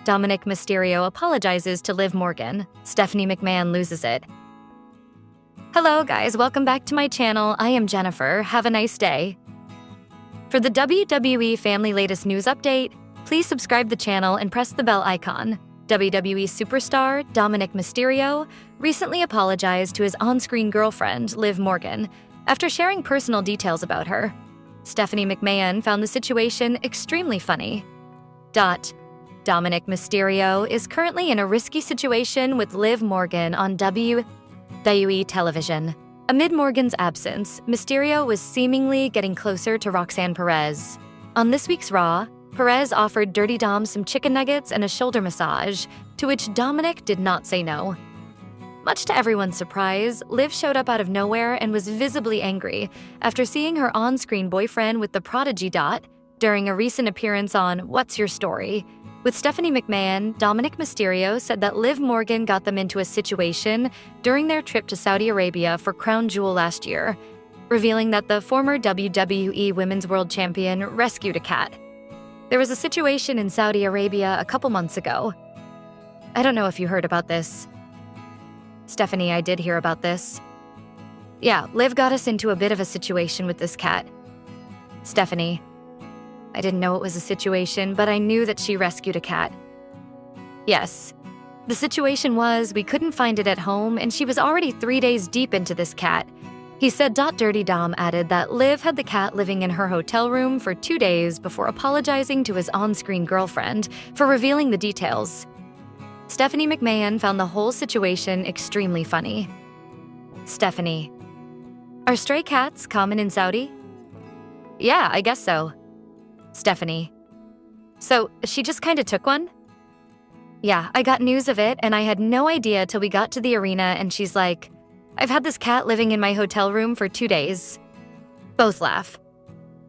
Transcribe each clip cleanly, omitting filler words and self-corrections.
Dominik Mysterio apologizes to Liv Morgan. Stephanie McMahon loses it. Hello guys, welcome back to my channel. I am Jennifer. Have a nice day. For the WWE Family latest news update, please subscribe the channel and press the bell icon. WWE superstar Dominik Mysterio recently apologized to his on-screen girlfriend, Liv Morgan, after sharing personal details about her. Stephanie McMahon found the situation extremely funny. Dominik Mysterio is currently in a risky situation with Liv Morgan on WWE television. Amid Morgan's absence, Mysterio was seemingly getting closer to Roxanne Perez. On this week's Raw, Perez offered Dirty Dom some chicken nuggets and a shoulder massage, to which Dominik did not say no. Much to everyone's surprise, Liv showed up out of nowhere and was visibly angry after seeing her on-screen boyfriend with the prodigy during a recent appearance on What's Your Story? With Stephanie McMahon, Dominik Mysterio said that Liv Morgan got them into a situation during their trip to Saudi Arabia for Crown Jewel last year, revealing that the former WWE Women's World Champion rescued a cat. There was a situation in Saudi Arabia a couple months ago. I don't know if you heard about this. Stephanie, I did hear about this. Yeah, Liv got us into a bit of a situation with this cat. Stephanie, I didn't know it was a situation, but I knew that she rescued a cat. Yes. The situation was we couldn't find it at home, and she was already 3 days deep into this cat. He said. Dirty Dom added that Liv had the cat living in her hotel room for 2 days before apologizing to his on-screen girlfriend for revealing the details. Stephanie McMahon found the whole situation extremely funny. Stephanie, are stray cats common in Saudi? Yeah, I guess so. Stephanie, so she just kinda took one? Yeah, I got news of it and I had no idea till we got to the arena and she's like, I've had this cat living in my hotel room for 2 days. Both laugh.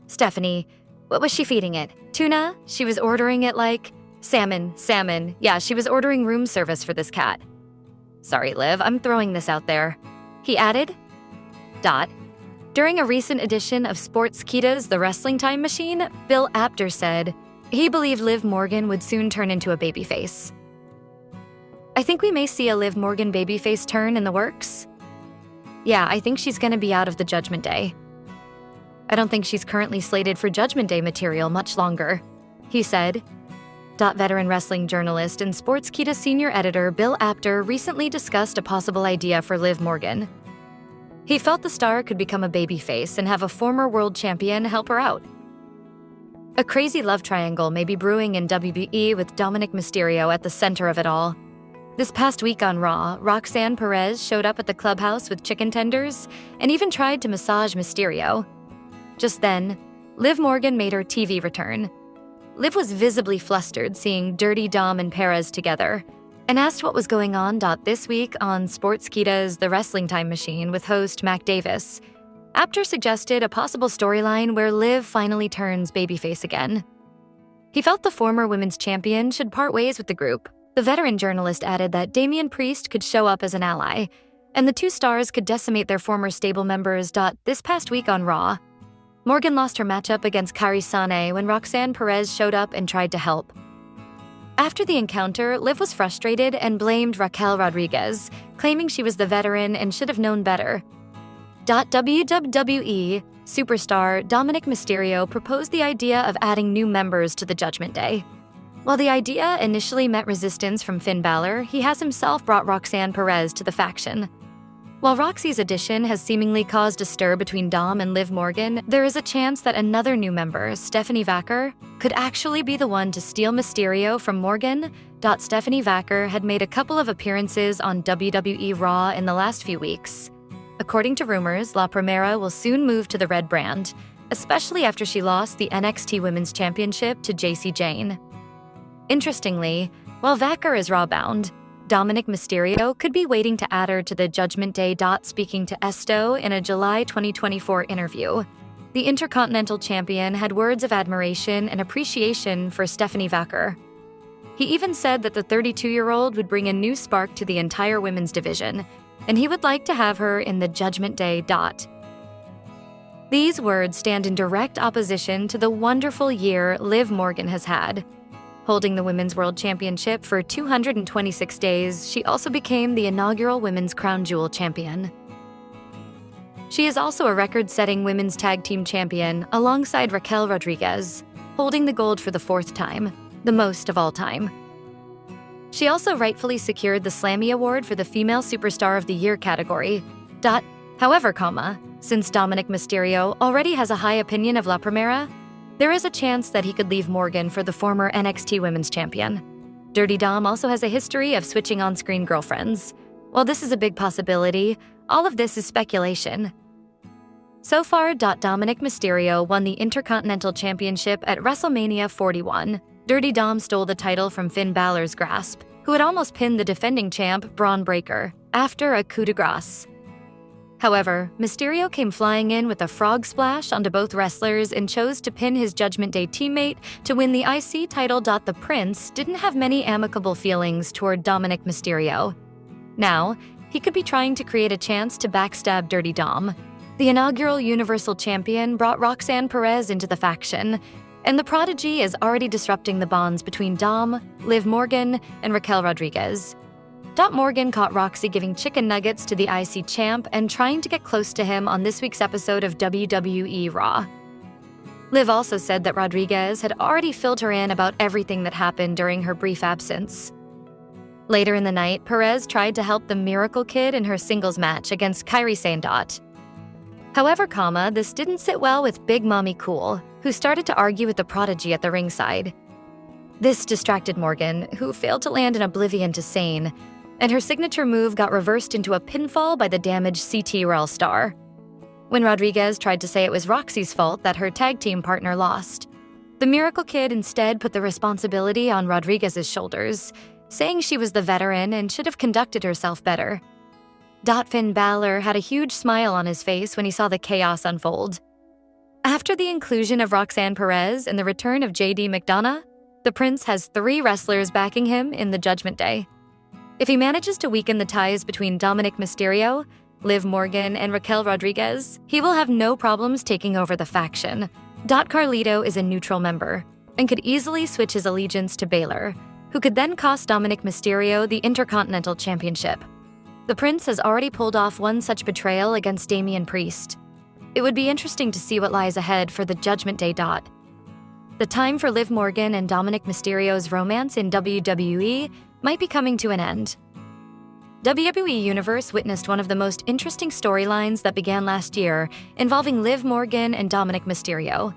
Stephanie, what was she feeding it? Tuna? She was ordering it like, salmon. Yeah, she was ordering room service for this cat. Sorry, Liv, I'm throwing this out there. He added. During a recent edition of Sportskeeda's The Wrestling Time Machine, Bill Apter said he believed Liv Morgan would soon turn into a babyface. I think we may see a Liv Morgan babyface turn in the works. Yeah, I think she's gonna be out of the Judgment Day. I don't think she's currently slated for Judgment Day material much longer, he said. Veteran wrestling journalist and Sportskeeda senior editor Bill Apter recently discussed a possible idea for Liv Morgan. He felt the star could become a babyface and have a former world champion help her out. A crazy love triangle may be brewing in WWE with Dominik Mysterio at the center of it all. This past week on Raw, Roxanne Perez showed up at the clubhouse with chicken tenders and even tried to massage Mysterio. Just then, Liv Morgan made her TV return. Liv was visibly flustered seeing Dirty Dom and Perez together, and asked what was going on. This week on Sportskeeda's The Wrestling Time Machine with host Mac Davis, Apter suggested a possible storyline where Liv finally turns babyface again. He felt the former women's champion should part ways with the group. The veteran journalist added that Damian Priest could show up as an ally, and the two stars could decimate their former stable members. This past week on Raw, Morgan lost her matchup against Kairi Sane when Roxanne Perez showed up and tried to help. After the encounter, Liv was frustrated and blamed Raquel Rodriguez, claiming she was the veteran and should have known better. WWE superstar Dominik Mysterio proposed the idea of adding new members to the Judgment Day. While the idea initially met resistance from Finn Balor, he has himself brought Roxanne Perez to the faction. While Roxy's addition has seemingly caused a stir between Dom and Liv Morgan, there is a chance that another new member, Stephanie Vacher, could actually be the one to steal Mysterio from Morgan. Stephanie Vacher had made a couple of appearances on WWE Raw in the last few weeks. According to rumors, La Primera will soon move to the red brand, especially after she lost the NXT Women's Championship to Jacy Jayne. Interestingly, while Vacher is Raw-bound, Dominik Mysterio could be waiting to add her to the Judgment Day. Speaking to Esto in a July 2024 interview, the Intercontinental Champion had words of admiration and appreciation for Stephanie Vacher. He even said that the 32-year-old would bring a new spark to the entire women's division, and he would like to have her in the Judgment Day. These words stand in direct opposition to the wonderful year Liv Morgan has had. Holding the Women's World Championship for 226 days, she also became the inaugural Women's Crown Jewel champion. She is also a record-setting Women's Tag Team champion alongside Raquel Rodriguez, holding the gold for the 4th time, the most of all time. She also rightfully secured the Slammy Award for the Female Superstar of the Year category. However, since Dominik Mysterio already has a high opinion of La Primera, there is a chance that he could leave Morgan for the former NXT Women's Champion. Dirty Dom also has a history of switching on-screen girlfriends. While this is a big possibility, all of this is speculation. So far, Dominik Mysterio won the Intercontinental Championship at WrestleMania 41. Dirty Dom stole the title from Finn Balor's grasp, who had almost pinned the defending champ, Braun Breaker, after a coup de grace. However, Mysterio came flying in with a frog splash onto both wrestlers and chose to pin his Judgment Day teammate to win the IC title. The Prince didn't have many amicable feelings toward Dominik Mysterio. Now, he could be trying to create a chance to backstab Dirty Dom. The inaugural Universal Champion brought Roxanne Perez into the faction, and the Prodigy is already disrupting the bonds between Dom, Liv Morgan, and Raquel Rodriguez. Morgan caught Roxy giving chicken nuggets to the IC champ and trying to get close to him on this week's episode of WWE Raw. Liv also said that Rodriguez had already filled her in about everything that happened during her brief absence. Later in the night, Perez tried to help the Miracle Kid in her singles match against Kairi Sane. However, this didn't sit well with Big Mommy Cool, who started to argue with the Prodigy at the ringside. This distracted Morgan, who failed to land an oblivion to Sane, and her signature move got reversed into a pinfall by the damaged CT Rail star. When Rodriguez tried to say it was Roxy's fault that her tag team partner lost, the Miracle Kid instead put the responsibility on Rodriguez's shoulders, saying she was the veteran and should have conducted herself better. Finn Balor had a huge smile on his face when he saw the chaos unfold. After the inclusion of Roxanne Perez and the return of JD McDonough, the Prince has 3 wrestlers backing him in the Judgment Day. If he manages to weaken the ties between Dominik Mysterio, Liv Morgan, and Raquel Rodriguez, he will have no problems taking over the faction. Carlito is a neutral member and could easily switch his allegiance to Balor, who could then cost Dominik Mysterio the Intercontinental Championship. The Prince has already pulled off one such betrayal against Damian Priest. It would be interesting to see what lies ahead for the Judgment Day. The time for Liv Morgan and Dominik Mysterio's romance in WWE might be coming to an end. WWE Universe witnessed one of the most interesting storylines that began last year involving Liv Morgan and Dominik Mysterio.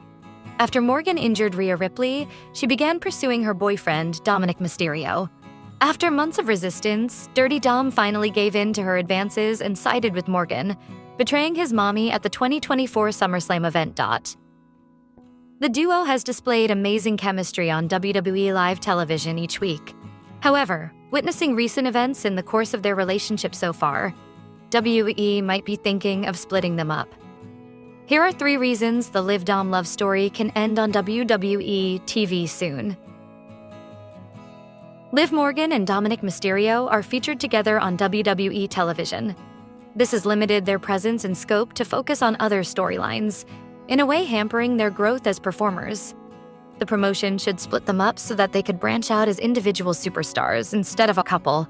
After Morgan injured Rhea Ripley, she began pursuing her boyfriend, Dominik Mysterio. After months of resistance, Dirty Dom finally gave in to her advances and sided with Morgan, betraying his mommy at the 2024 SummerSlam event. The duo has displayed amazing chemistry on WWE live television each week. However, witnessing recent events in the course of their relationship so far, WWE might be thinking of splitting them up. Here are 3 reasons the Liv Dom love story can end on WWE TV soon. Liv Morgan and Dominik Mysterio are featured together on WWE television. This has limited their presence and scope to focus on other storylines, in a way hampering their growth as performers. The promotion should split them up so that they could branch out as individual superstars instead of a couple.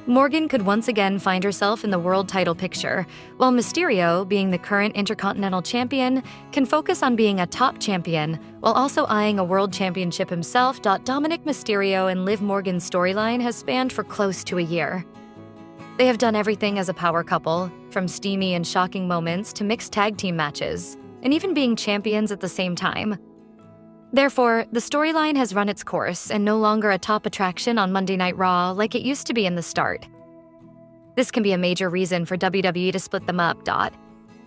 Morgan could once again find herself in the world title picture, while Mysterio, being the current Intercontinental Champion, can focus on being a top champion while also eyeing a world championship himself. Dominik Mysterio and Liv Morgan's storyline has spanned for close to a year. They have done everything as a power couple, from steamy and shocking moments to mixed tag team matches, and even being champions at the same time. Therefore, the storyline has run its course and no longer a top attraction on Monday Night Raw like it used to be in the start. This can be a major reason for WWE to split them up.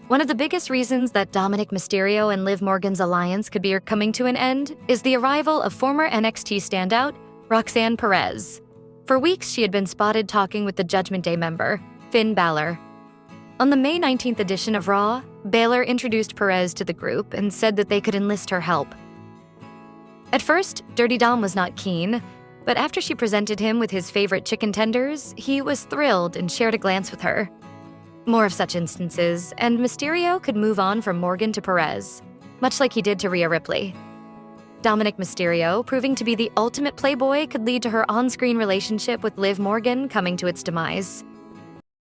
One of the biggest reasons that Dominik Mysterio and Liv Morgan's alliance could be coming to an end is the arrival of former NXT standout, Roxanne Perez. For weeks, she had been spotted talking with the Judgment Day member, Finn Balor. On the May 19th edition of Raw, Balor introduced Perez to the group and said that they could enlist her help. At first, Dirty Dom was not keen, but after she presented him with his favorite chicken tenders, he was thrilled and shared a glance with her. More of such instances, and Mysterio could move on from Morgan to Perez, much like he did to Rhea Ripley. Dominik Mysterio, proving to be the ultimate playboy, could lead to her on-screen relationship with Liv Morgan coming to its demise.